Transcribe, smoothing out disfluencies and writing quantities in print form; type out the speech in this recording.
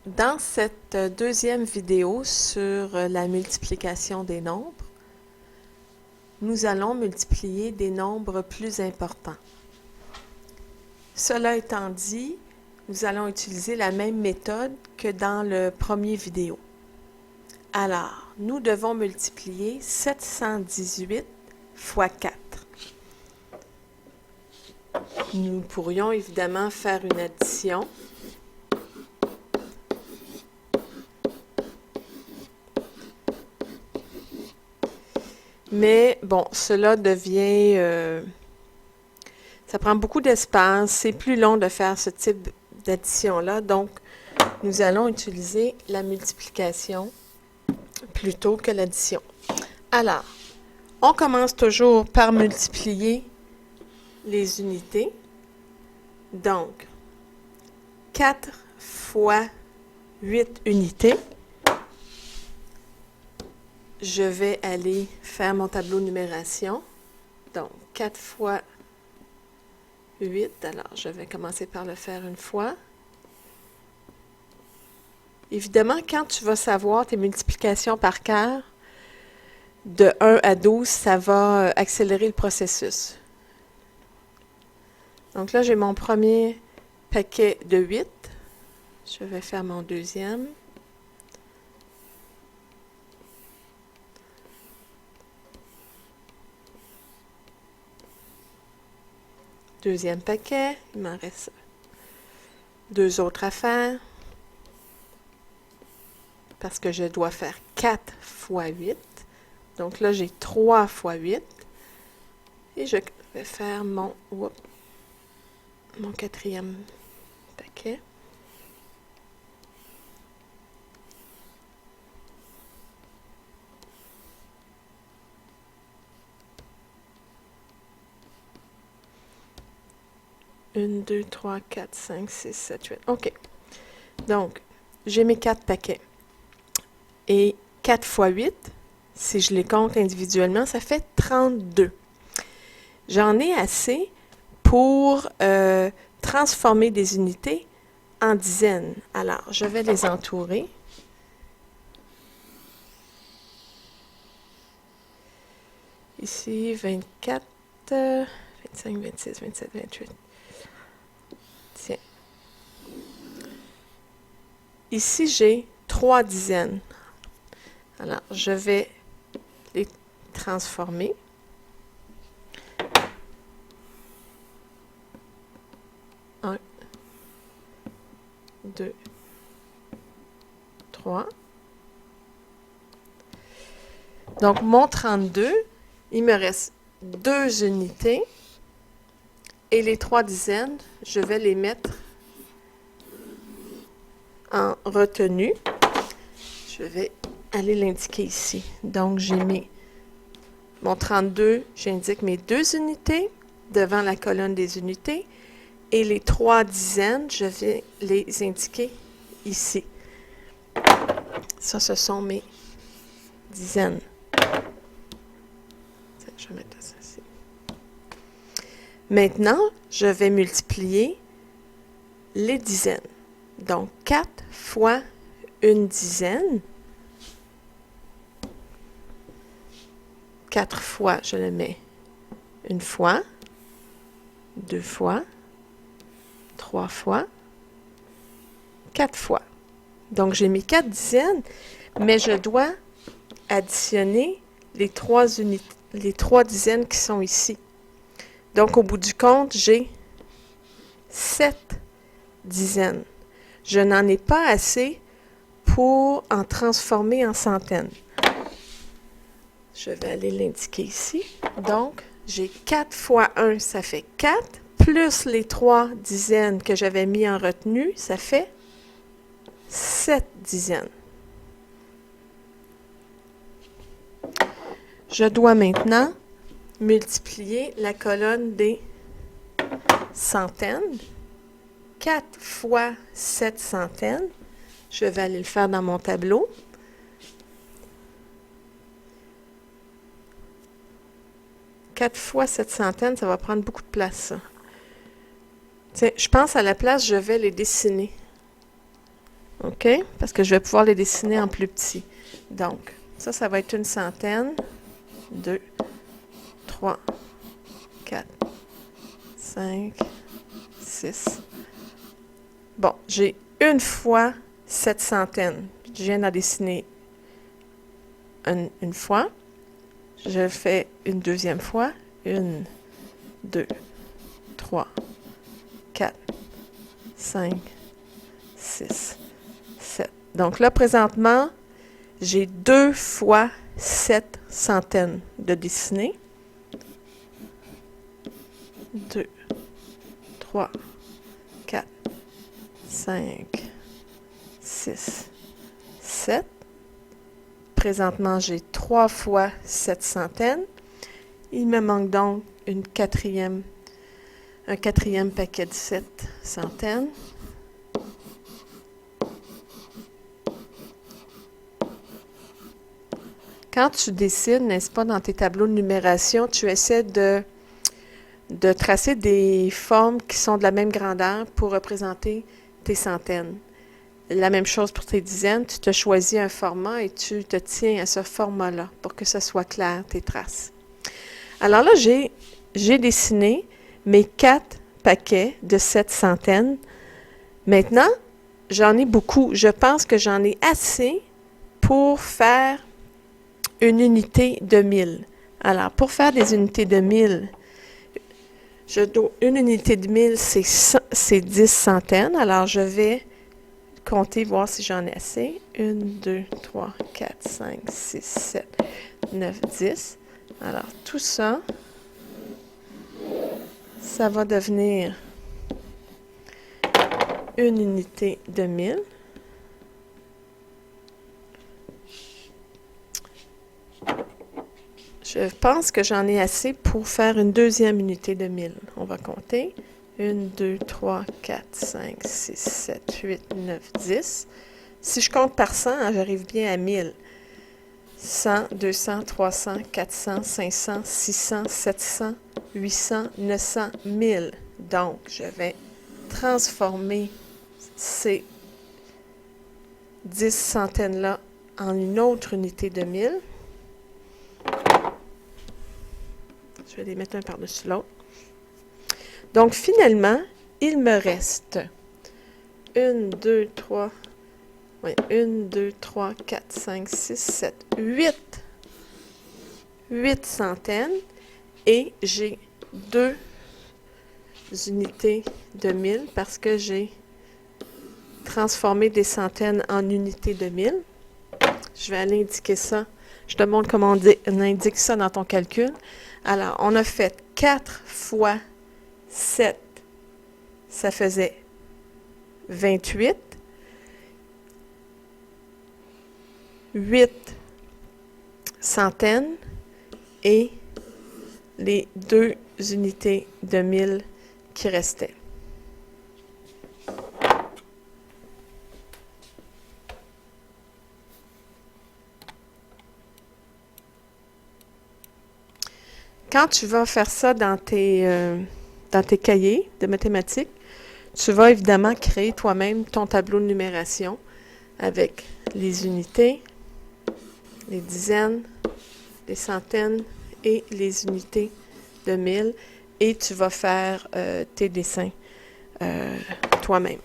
Dans cette deuxième vidéo sur la multiplication des nombres, nous allons multiplier des nombres plus importants. Cela étant dit, nous allons utiliser la même méthode que dans le premier vidéo. Alors, nous devons multiplier 718 fois 4. Nous pourrions évidemment faire une addition. Mais bon, cela devient... ça prend beaucoup d'espace, c'est plus long de faire ce type d'addition-là, donc nous allons utiliser la multiplication plutôt que l'addition. Alors, on commence toujours par multiplier les unités. Donc, 4 fois 8 unités. Je vais aller faire mon tableau de numération. Donc, 4 fois 8. Alors, je vais commencer par le faire une fois. Évidemment, quand tu vas savoir tes multiplications par cœur, de 1 à 12, ça va accélérer le processus. Donc là, j'ai mon premier paquet de 8. Je vais faire mon deuxième. Deuxième paquet, il m'en reste 2 autres à faire. Parce que je dois faire 4 fois 8. Donc là, j'ai 3 fois 8. Et je vais faire mon quatrième paquet. Une, 2, 3, 4, 5, 6, 7, 8. OK. Donc, j'ai mes 4 paquets. Et 4 fois 8, si je les compte individuellement, ça fait 32. J'en ai assez pour transformer des unités en dizaines. Alors, je vais les entourer. Ici, 24, 25, 26, 27, 28. Tiens. Ici, j'ai 3 dizaines. Alors, je vais les transformer. Un, 2, 3. Donc, mon 32, il me reste 2 unités. Et les 3 dizaines, je vais les mettre en retenue. Je vais aller l'indiquer ici. Donc, j'ai mon 32, j'indique mes 2 unités devant la colonne des unités. Et les 3 dizaines, je vais les indiquer ici. Ça, ce sont mes dizaines. Je vais mettre ça ici. Maintenant, je vais multiplier les dizaines. Donc, 4 fois une dizaine. 4 fois, je le mets une fois, 2 fois, 3 fois, 4 fois. Donc, j'ai mes 4 dizaines, mais je dois additionner les 3 dizaines qui sont ici. Donc, au bout du compte, j'ai 7 dizaines. Je n'en ai pas assez pour en transformer en centaines. Je vais aller l'indiquer ici. Donc, j'ai 4 fois 1, ça fait 4, plus les 3 dizaines que j'avais mis en retenue, ça fait 7 dizaines. Je dois maintenant multiplier la colonne des centaines. 4 fois 7 centaines. Je vais aller le faire dans mon tableau. Quatre fois 7 centaines, ça va prendre beaucoup de place, ça. Tiens, je pense à la place, je vais les dessiner. OK? Parce que je vais pouvoir les dessiner en plus petit. Donc, ça va être une centaine. 2, 3, 4, 5, 6. Bon, j'ai une fois cette centaine. Je viens d'en dessiner une fois. Je fais une deuxième fois. 1, 2, 3, 4, 5, 6, 7. Donc là, présentement, j'ai 2 fois 7 centaines de dessiner. 2, 3, 4, 5, 6, 7. Présentement, j'ai 3 fois 7 centaines. Il me manque donc un quatrième paquet de 7 centaines. Quand tu dessines, n'est-ce pas, dans tes tableaux de numération, tu essaies de tracer des formes qui sont de la même grandeur pour représenter tes centaines. La même chose pour tes dizaines, tu te choisis un format et tu te tiens à ce format-là pour que ce soit clair, tes traces. Alors là, j'ai dessiné mes 4 paquets de 7 centaines. Maintenant, j'en ai beaucoup. Je pense que j'en ai assez pour faire une unité de 1000. Alors, pour faire des unités de 1000, une unité de 1000, c'est 10 centaines. Alors, je vais compter, voir si j'en ai assez. 1, 2, 3, 4, 5, 6, 7, 9, 10. Alors, tout ça, ça va devenir une unité de 1000. Je pense que j'en ai assez pour faire une deuxième unité de 1000. On va compter. 1, 2, 3, 4, 5, 6, 7, 8, 9, 10. Si je compte par 100, j'arrive bien à 1000. 100, 200, 300, 400, 500, 600, 700, 800, 900, 1000. Donc, je vais transformer ces 10 centaines-là en une autre unité de 1000. Je vais les mettre un par-dessus l'autre. Donc, finalement, il me reste 1, 2, 3, 4, 5, 6, 7, 8 centaines. Et j'ai 2 unités de 1000 parce que j'ai transformé des centaines en unités de 1000. Je vais aller indiquer ça. Je te montre comment on indique ça dans ton calcul. Alors, on a fait 4 fois 7, ça faisait 28. 8 centaines et les 2 unités de 1000 qui restaient. Quand tu vas faire ça dans tes cahiers de mathématiques, tu vas évidemment créer toi-même ton tableau de numération avec les unités, les dizaines, les centaines et les unités de 1000 et tu vas faire tes dessins toi-même.